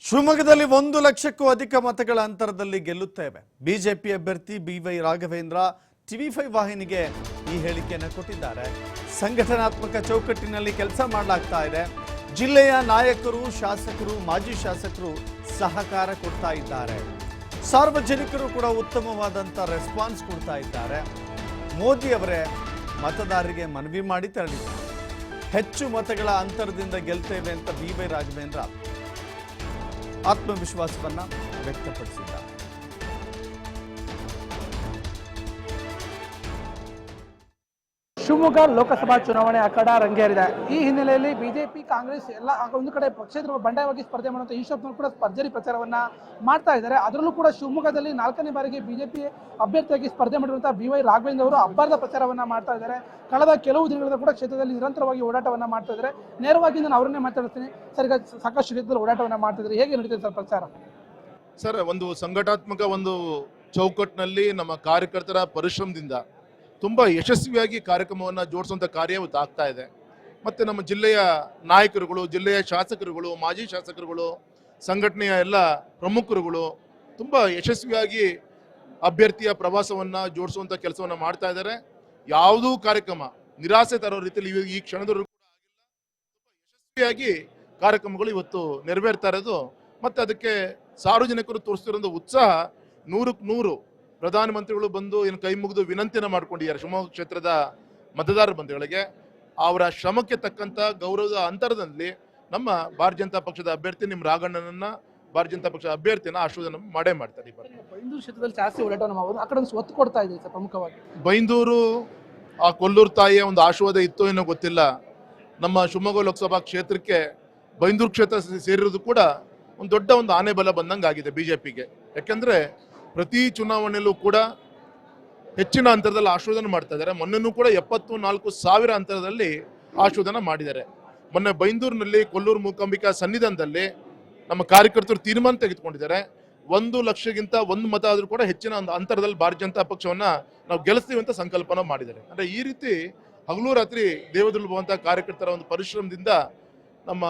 ಶಿವಮೊಗ್ಗದಲ್ಲಿ 1,00,000ಕ್ಕೂ ಅಧಿಕ ಮತಗಳ ಅಂತರದಲ್ಲಿ ಗೆಲ್ಲುತ್ತೇವೆ. ಬಿಜೆಪಿ ಅಭ್ಯರ್ಥಿ ಬಿವೈ ರಾಘವೇಂದ್ರ ಟಿವಿ5 ವಾಹಿನಿಗೆ ಈ ಹೇಳಿಕೆಯನ್ನು ಕೊಟ್ಟಿದ್ದಾರೆ. ಸಂಘಟನಾತ್ಮಕ ಚೌಕಟ್ಟಿನಲ್ಲಿ ಕೆಲಸ ಮಾಡಲಾಗ್ತಾ ಇದೆ. ಜಿಲ್ಲೆಯ ನಾಯಕರು, ಶಾಸಕರು, ಮಾಜಿ ಶಾಸಕರು ಸಹಕಾರ ಕೊಡ್ತಾ ಇದ್ದಾರೆ. ಸಾರ್ವಜನಿಕರು ಕೂಡ ಉತ್ತಮವಾದಂಥ ರೆಸ್ಪಾನ್ಸ್ ಕೊಡ್ತಾ ಇದ್ದಾರೆ. ಮೋದಿ ಅವರೇ ಮತದಾರರಿಗೆ ಮನವಿ ಮಾಡಿ ತೆರಳಿದ್ದಾರೆ. ಹೆಚ್ಚು ಮತಗಳ ಅಂತರದಿಂದ ಗೆಲ್ತೇವೆ ಅಂತ ಬಿವೈ ರಾಘವೇಂದ್ರ ಆತ್ಮವಿಶ್ವಾಸವನ್ನ ವ್ಯಕ್ತಪಡಿಸಿದ್ದಾರೆ. ಶಿವಮೊಗ್ಗ ಲೋಕಸಭಾ ಚುನಾವಣೆ ಅಖಾಡ ರಂಗೇರಿದೆ. ಈ ಹಿನ್ನೆಲೆಯಲ್ಲಿ ಬಿಜೆಪಿ, ಕಾಂಗ್ರೆಸ್ ಎಲ್ಲ ಒಂದು ಕಡೆ ಪಕ್ಷೇತರ ಬಂಡಾಯವಾಗಿ ಸ್ಪರ್ಧೆ ಮಾಡುವಂಥ ಈಶ್ವರಪ್ಪನವರು ಕೂಡ ಭರ್ಜರಿ ಪ್ರಚಾರವನ್ನ ಮಾಡ್ತಾ ಇದ್ದಾರೆ. ಅದರಲ್ಲೂ ಕೂಡ ಶಿವಮೊಗ್ಗದಲ್ಲಿ 4ನೇ ಬಾರಿಗೆ ಬಿಜೆಪಿ ಅಭ್ಯರ್ಥಿಯಾಗಿ ಸ್ಪರ್ಧೆ ಮಾಡಿರುವಂತಹ ಬಿವೈ ರಾಘವೇಂದ್ರ ಅವರು ಅಬ್ಬರದ ಪ್ರಚಾರವನ್ನ ಮಾಡ್ತಾ ಇದ್ದಾರೆ. ಕಳೆದ ಕೆಲವು ದಿನಗಳಿಂದ ಕೂಡ ಕ್ಷೇತ್ರದಲ್ಲಿ ನಿರಂತರವಾಗಿ ಓಡಾಟವನ್ನ ಮಾಡ್ತಾ ಇದ್ದಾರೆ. ನೇರವಾಗಿ ನಾನು ಅವರನ್ನೇ ಮಾತಾಡ್ತೀನಿ. ಸರ್, ಈಗ ಸಾಕಷ್ಟು ಕ್ಷೇತ್ರದಲ್ಲಿ ಓಡಾಟವನ್ನ ಮಾಡ್ತಾ ಇದ್ದಾರೆ. ಹೇಗೆ ನಡೀತಿದೆ ಸರ್ ಪ್ರಚಾರ? ಸರ್, ಒಂದು ಸಂಘಟನಾತ್ಮಕ ಒಂದು ಚೌಕಟ್ಟಿನಲ್ಲಿ ನಮ್ಮ ಕಾರ್ಯಕರ್ತರ ಪರಿಶ್ರಮದಿಂದ ತುಂಬ ಯಶಸ್ವಿಯಾಗಿ ಕಾರ್ಯಕ್ರಮವನ್ನು ಜೋಡಿಸುವಂಥ ಕಾರ್ಯ ಇವತ್ತು ಆಗ್ತಾ ಇದೆ. ಮತ್ತು ನಮ್ಮ ಜಿಲ್ಲೆಯ ನಾಯಕರುಗಳು, ಜಿಲ್ಲೆಯ ಶಾಸಕರುಗಳು, ಮಾಜಿ ಶಾಸಕರುಗಳು, ಸಂಘಟನೆಯ ಎಲ್ಲ ಪ್ರಮುಖರುಗಳು ತುಂಬ ಯಶಸ್ವಿಯಾಗಿ ಅಭ್ಯರ್ಥಿಯ ಪ್ರವಾಸವನ್ನು ಜೋಡಿಸುವಂಥ ಕೆಲಸವನ್ನು ಮಾಡ್ತಾ ಇದ್ದಾರೆ. ಯಾವುದೂ ಕಾರ್ಯಕ್ರಮ ನಿರಾಸೆ ತರೋ ರೀತಿಯಲ್ಲಿ ಈ ಕ್ಷಣದವರೆಗೂ ಕೂಡ ಆಗಿಲ್ಲ. ತುಂಬ ಯಶಸ್ವಿಯಾಗಿ ಕಾರ್ಯಕ್ರಮಗಳು ಇವತ್ತು ನೆರವೇರ್ತಾ ಇರೋದು ಮತ್ತು ಅದಕ್ಕೆ ಸಾರ್ವಜನಿಕರು ತೋರಿಸ್ತಿರೋ ಉತ್ಸಾಹ 100ಕ್ಕೆ 100. ಪ್ರಧಾನಮಂತ್ರಿಗಳು ಬಂದು ಏನು ಕೈ ಮುಗಿದು ವಿನಂತಿಯನ್ನು ಮಾಡ್ಕೊಂಡಿದ್ದಾರೆ ಶಿವಮೊಗ್ಗ ಕ್ಷೇತ್ರದ ಮತದಾರ ಬಂಧುಗಳಿಗೆ. ಅವರ ಶ್ರಮಕ್ಕೆ ತಕ್ಕಂಥ ಗೌರವದ ಅಂತರದಲ್ಲಿ ನಮ್ಮ ಭಾರತೀಯ ಜನತಾ ಪಕ್ಷದ ಅಭ್ಯರ್ಥಿ ನಿಮ್ಮ ರಾಘಣ್ಣನನ್ನ ಭಾರತೀಯ ಜನತಾ ಪಕ್ಷದ ಅಭ್ಯರ್ಥಿನ ಆಶೀರ್ವಾದ ಮಾಡೇ ಮಾಡ್ತಾರೆ. ಬೈಂದೂರು ಕ್ಷೇತ್ರದಲ್ಲಿ ಜಾಸ್ತಿ ಓಡಾಟವನ್ನು ಮಾಡಬಹುದು. ಆ ಕಡೆ ಒತ್ತು ಕೊಡ್ತಾ ಇದೆ ಸರ್ ಪ್ರಮುಖವಾಗಿ. ಬೈಂದೂರು ಆ ಕೊಲ್ಲೂರು ತಾಯಿಯ ಒಂದು ಆಶೀರ್ವಾದ ಇತ್ತೋ ಏನೋ ಗೊತ್ತಿಲ್ಲ. ನಮ್ಮ ಶಿವಮೊಗ್ಗ ಲೋಕಸಭಾ ಕ್ಷೇತ್ರಕ್ಕೆ ಬೈಂದೂರು ಕ್ಷೇತ್ರ ಸೇರಿರೋದು ಕೂಡ ಒಂದು ದೊಡ್ಡ ಒಂದು ಆನೆ ಬಲ ಬಂದಂಗೆ ಆಗಿದೆ ಬಿಜೆಪಿಗೆ. ಯಾಕೆಂದ್ರೆ ಪ್ರತಿ ಚುನಾವಣೆಯಲ್ಲೂ ಕೂಡ ಹೆಚ್ಚಿನ ಅಂತರದಲ್ಲಿ ಆಶೀರ್ವಾದ ಮಾಡ್ತಾ ಇದ್ದಾರೆ. ಮೊನ್ನೆನೂ ಕೂಡ 74,000 ಅಂತರದಲ್ಲಿ ಆಶೀರ್ವಾದ ಮಾಡಿದ್ದಾರೆ. ಮೊನ್ನೆ ಬೈಂದೂರಿನಲ್ಲಿ ಕೊಲ್ಲೂರು ಮೂಕಾಂಬಿಕಾ ಸನ್ನಿಧಾನದಲ್ಲಿ ನಮ್ಮ ಕಾರ್ಯಕರ್ತರು ತೀರ್ಮಾನ ತೆಗೆದುಕೊಂಡಿದ್ದಾರೆ. 1,00,000ಗಿಂತ 1 ಮತ ಆದರೂ ಕೂಡ ಹೆಚ್ಚಿನ ಒಂದು ಅಂತರದಲ್ಲಿ ಭಾರತೀಯ ಜನತಾ ಪಕ್ಷವನ್ನ ನಾವು ಗೆಲ್ಲಿಸ್ತೀವಿ ಅಂತ ಸಂಕಲ್ಪನ ಮಾಡಿದ್ದಾರೆ. ಅಂದ್ರೆ ಈ ರೀತಿ ಹಗಲು ರಾತ್ರಿ ದೇವದುರ್ಬುವಂತಹ ಕಾರ್ಯಕರ್ತರ ಒಂದು ಪರಿಶ್ರಮದಿಂದ ನಮ್ಮ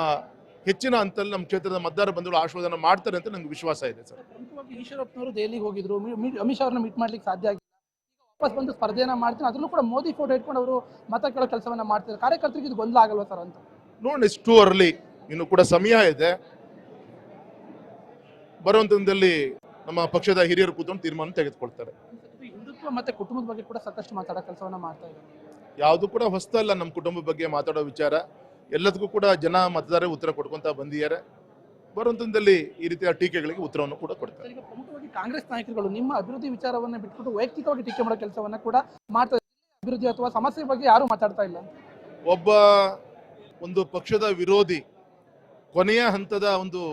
ಹೆಚ್ಚಿನ ಅಂತಲ್ಲಿ ನಮ್ಮ ಕ್ಷೇತ್ರದ ಮತದಾರ ಬಂಧುಗಳು ಆಶೀರ್ವಾದ ಮಾಡ್ತಾರೆ ಅಂತ ನಂಗೆ ವಿಶ್ವಾಸ ಇದೆ ಸರ್. ಪ್ರಮುಖವಾಗಿ ಈಶ್ವರಪ್ಪನವರು ದೆಹಲಿಗೆ ಹೋಗಿದ್ರು, ಅಮಿತ್ ಶಾ ಅವ್ರನ್ನ ಮೀಟ್ ಮಾಡ್ಲಿಕ್ಕೆ ಸಾಧ್ಯ ಆಗಿಲ್ಲ. ವಾಪಸ್ ಬಂದು ಸ್ಪರ್ಧೆಯನ್ನ ಮಾಡ್ತೀನಿ, ಅದರಲ್ಲೂ ಕೂಡ ಮೋದಿ ಫೋಟೋ ಇಟ್ಕೊಂಡು ಅವರು ಮತ ಕೇಳೋ ಕೆಲಸವನ್ನ ಮಾಡ್ತಿದ್ದಾರೆ. ಕಾರ್ಯಕರ್ತರಿಗೆ ಇದು ಗೊಂದಲ ಆಗಲ್ವಾ ಸರ್ ಅಂತ? ನೋಡಿ, ಇಟ್ಸ್ ಟೂ ಅರ್ಲಿ, ಇನ್ನು ಕೂಡ ಸಮಯ ಇದೆ. ಬರುವಂತದಲ್ಲಿ ನಮ್ಮ ಪಕ್ಷದ ಹಿರಿಯರು ಕೂತ್ಕೊಂಡು ತೀರ್ಮಾನ ತೆಗೆದುಕೊಳ್ತಾರೆ. ಹಿಂದುತ್ವ ಮತ್ತೆ ಕುಟುಂಬದ ಬಗ್ಗೆ ಕೂಡ ಸಾಕಷ್ಟು ಮಾತಾಡೋ ಕೆಲಸವನ್ನ ಮಾಡ್ತಾ ಇದ್ದಾರೆ. ಯಾವುದು ಕೂಡ ಹೊಸದಲ್ಲ ನಮ್ಮ ಕುಟುಂಬದ ಬಗ್ಗೆ ಮಾತಾಡೋ ವಿಚಾರ. ಎಲ್ಲದಕ್ಕೂ ಕೂಡ ಜನ ಮತದಾರ ಉತ್ತರ ಕೊಡ್ಕೊಂತ ಬಂದಿದ್ದಾರೆ. ಬರುವಂತದಲ್ಲಿ ಈ ರೀತಿಯ ಟೀಕೆಗಳಿಗೆ ಉತ್ತರವನ್ನು ಕೂಡ ಕೊಡ್ತಾರೆ. ಈಗ ಪ್ರಮುಖವಾಗಿ ಕಾಂಗ್ರೆಸ್ ನಾಯಕರುಗಳು ನಿಮ್ಮ ಅಭಿವೃದ್ಧಿ ವಿಚಾರವನ್ನ ಬಿಟ್ಬಿಟ್ಟು ವೈಯಕ್ತಿಕವಾಗಿ ಟೀಕೆ ಮಾಡೋ ಕೆಲಸವನ್ನ ಕೂಡ ಮಾಡ್ತಾ ಇದ್ದಾರೆ. ಅಭಿವೃದ್ಧಿ ಅಥವಾ ಸಮಸ್ಯೆ ಬಗ್ಗೆ ಯಾರು ಮಾತಾಡ್ತಾ ಇಲ್ಲ. ಒಂದು ಪಕ್ಷದ ವಿರೋಧಿ ಕೊನೆಯ ಹಂತದ ಒಂದು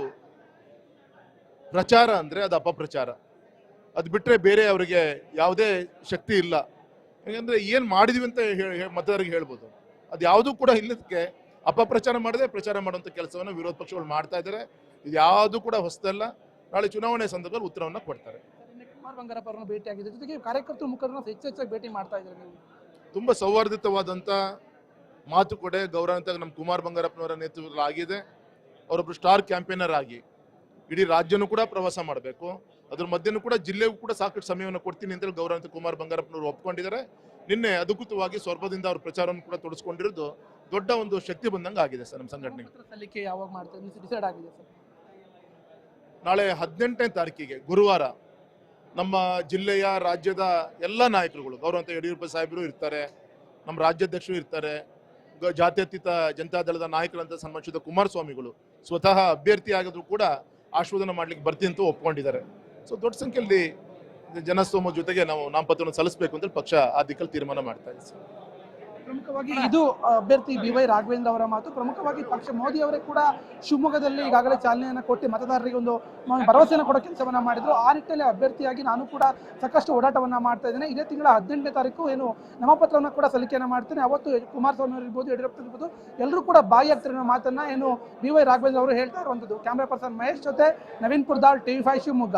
ಪ್ರಚಾರ ಅಂದ್ರೆ ಅದು ಅಪಪ್ರಚಾರ. ಅದು ಬಿಟ್ರೆ ಬೇರೆ ಅವರಿಗೆ ಯಾವುದೇ ಶಕ್ತಿ ಇಲ್ಲ. ಯಾಕಂದ್ರೆ ಏನ್ ಮಾಡಿದ್ವಿ ಅಂತ ಮತದಾರರಿಗೆ ಹೇಳ್ಬೋದು. ಅದು ಯಾವುದೂ ಕೂಡ ಇಲ್ಲದಕ್ಕೆ ಅಪಪ್ರಚಾರ ಮಾಡದೆ ಪ್ರಚಾರ ಮಾಡುವಂತ ಕೆಲಸವನ್ನು ವಿರೋಧ ಪಕ್ಷಗಳು ಮಾಡ್ತಾ ಇದ್ದಾರೆ. ಇದು ಯಾವುದು ಕೂಡ ಹೊಸದಲ್ಲ. ನಾಳೆ ಚುನಾವಣೆ ಸಂದರ್ಭದಲ್ಲಿ ಉತ್ತರವನ್ನು ಕೊಡ್ತಾರೆ. ಕುಮಾರ್ ಬಂಗಾರಪ್ಪ ಅವರನ್ನು ಭೇಟಿ ಆಗಿದ್ದ ಜೊತೆಗೆ ಕಾರ್ಯಕರ್ತರು ಮುಖಂಡರನ್ನು ಹೆಚ್ಚೆಚ್ಚಾಗಿ ಭೇಟಿ ಮಾಡ್ತಾ ಇದ್ದಾರೆ. ನೀವು ತುಂಬಾ ಸೌಹಾರ್ದಿತವಾದಂತ ಮಾತುಕತೆ ಗೌರವಾನ್ವಿತ ನಮ್ಮ ಕುಮಾರ್ ಬಂಗಾರಪ್ಪನವರ ನೇತೃತ್ವದಲ್ಲಿ ಆಗಿದೆ. ಅವರೊಬ್ಬರು ಸ್ಟಾರ್ ಕ್ಯಾಂಪೇನರ್ ಆಗಿ ಇಡೀ ರಾಜ್ಯನೂ ಕೂಡ ಪ್ರವಾಸ ಮಾಡಬೇಕು. ಅದ್ರ ಮಧ್ಯನೂ ಕೂಡ ಜಿಲ್ಲೆಗೂ ಕೂಡ ಸಾಕಷ್ಟು ಸಮಯವನ್ನು ಕೊಡ್ತೀನಿ ಅಂತ ಗೌರವಾನ್ವಿತ ಕುಮಾರ್ ಬಂಗಾರಪ್ಪನವರು ಒಪ್ಕೊಂಡಿದ್ದಾರೆ. ನಿನ್ನೆ ಅಧಿಕೃತವಾಗಿ ಸ್ವರ್ಭದಿಂದ ಅವ್ರ ಪ್ರಚಾರವನ್ನು ಕೂಡ ತೊಡಸ್ಕೊಂಡಿರೋದು ದೊಡ್ಡ ಒಂದು ಶಕ್ತಿ ಬಂದಂಗೆ ಆಗಿದೆ ಸರ್ ನಮ್ಮ ಸಂಘಟನೆಗೆ. ಸಲ್ಲಿಕೆ ಯಾವಾಗ ಮಾಡ್ತಾರೆ ಡಿಸೈಡ್ ಆಗಿದೆ ಸರ್? ನಾಳೆ 18ನೇ ತಾರೀಕಿಗೆ ಗುರುವಾರ ನಮ್ಮ ಜಿಲ್ಲೆಯ ರಾಜ್ಯದ ಎಲ್ಲ ನಾಯಕರುಗಳು, ಗೌರವಾನ್ವಿತ ಯಡಿಯೂರಪ್ಪ ಸಾಹೇಬರು ಇರ್ತಾರೆ, ನಮ್ಮ ರಾಜ್ಯಾಧ್ಯಕ್ಷರು ಇರ್ತಾರೆ, ಜಾತ್ಯತೀತ ಜನತಾದಳದ ನಾಯಕರಂತ ಸನ್ಮಾನಿಸಿದ ಕುಮಾರಸ್ವಾಮಿಗಳು ಸ್ವತಃ ಅಭ್ಯರ್ಥಿ ಆಗಿದ್ರು ಕೂಡ ಆಶೀರ್ವಾದ ಮಾಡ್ಲಿಕ್ಕೆ ಬರ್ತೀನಿ ಅಂತ ಒಪ್ಕೊಂಡಿದ್ದಾರೆ. ಸೊ ದೊಡ್ಡ ಸಂಖ್ಯೆಯಲ್ಲಿ ಜನಸ್ತೋಮ ಜೊತೆಗೆ ನಾವು ನಾಮಪತ್ರವನ್ನು ಸಲ್ಲಿಸಬೇಕು ಅಂತ ಪಕ್ಷ ಆ ದಿಕ್ಕಲ್ಲಿ ತೀರ್ಮಾನ ಮಾಡ್ತಾ ಇದೆ ಸರ್. ಪ್ರಮುಖವಾಗಿ ಇದು ಅಭ್ಯರ್ಥಿ ಬಿವೈ ರಾಘವೇಂದ್ರ ಅವರ ಮಾತು. ಪ್ರಮುಖವಾಗಿ ಪಕ್ಷ ಮೋದಿ ಅವರೇ ಕೂಡ ಶಿವಮೊಗ್ಗದಲ್ಲಿ ಈಗಾಗಲೇ ಚಾಲನೆಯನ್ನು ಕೊಟ್ಟು ಮತದಾರರಿಗೆ ಒಂದು ಭರವಸೆಯನ್ನು ಕೊಡೋ ಕೆಲಸವನ್ನ ಮಾಡಿದ್ರು. ಆ ನಿಟ್ಟಿನಲ್ಲಿ ಅಭ್ಯರ್ಥಿಯಾಗಿ ನಾನು ಕೂಡ ಸಾಕಷ್ಟು ಓಡಾಟವನ್ನ ಮಾಡ್ತಾ ಇದ್ದೇನೆ. ಇದೇ ತಿಂಗಳ 18ನೇ ತಾರೀಕು ಏನು ನಾಮಪತ್ರವನ್ನು ಕೂಡ ಸಲ್ಲಿಕೆಯನ್ನು ಮಾಡ್ತೇನೆ. ಅವತ್ತು ಕುಮಾರಸ್ವಾಮಿ ಅವರು ಇರ್ಬೋದು, ಯಡಿಯೂರಪ್ಪ ಇರ್ಬೋದು, ಎಲ್ಲರೂ ಕೂಡ ಬಾಯಿ ಆಗ್ತಿರೋ ಮಾತನ್ನ ಏನು ಬಿವೈ ರಾಘವೇಂದ್ರ ಅವರು ಹೇಳ್ತಾ ಇರುವಂತದ್ದು. ಕ್ಯಾಮ್ರಾ ಪರ್ಸನ್ ಮಹೇಶ್ ಜೊತೆ ನವೀನ್ ಪುರ್ದಾಳ್, ಟಿವಿ5 ಶಿವಮೊಗ್ಗ.